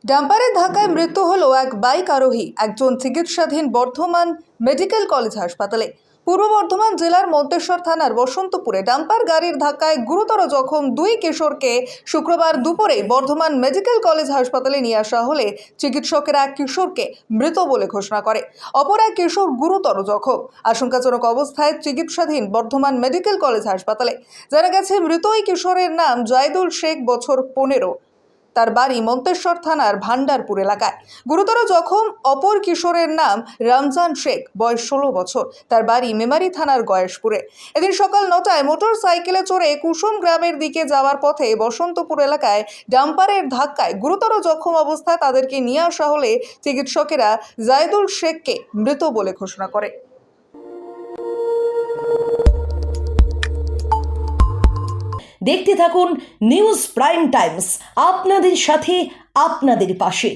ডাম্পারের ধাক্কায় মৃত্যু হলো এক বাইক আরোহী, একজন চিকিৎসাধীন বর্ধমান মেডিকেল কলেজ হাসপাতালে। পূর্ব বর্ধমান জেলার মন্তেশ্বর থানার বসন্তপুরে ডাম্পার গাড়ির ধাক্কায় গুরুতর জখম দুই কিশোরকে শুক্রবার দুপুরে বর্ধমান মেডিকেল কলেজ হাসপাতালে নিয়ে আসা হলে চিকিৎসকেরা এক কিশোরকে মৃত বলে ঘোষণা করে, অপর এক কিশোর গুরুতর জখম। আশঙ্কাজনক অবস্থায় চিকিৎসাধীন বর্ধমান মেডিকেল কলেজ হাসপাতালে। জানা গেছে, মৃত ওই কিশোরের নাম জায়দুল শেখ, বছর 15। তার বাড়ি মন্তেশ্বর থানার ভান্ডারপুর এলাকায়। গুরুতর জখম অপর কিশোরের নাম রমজান শেখ, বয়স 16 বছর। তার বাড়ি মেমারি থানার গয়েশপুরে। এদিন সকাল 9টায় মোটর সাইকেলে চড়ে কুসুম গ্রামের দিকে যাওয়ার পথে বসন্তপুর এলাকায় ডাম্পারের ধাক্কায় গুরুতর জখম অবস্থায় তাদেরকে নিয়ে আসা হলে চিকিৎসকেরা জায়দুল শেখকে মৃত বলে ঘোষণা করে। দেখতে থাকুন নিউজ প্রাইম টাইমস, আপনাদের সাথে, আপনাদের পাশে।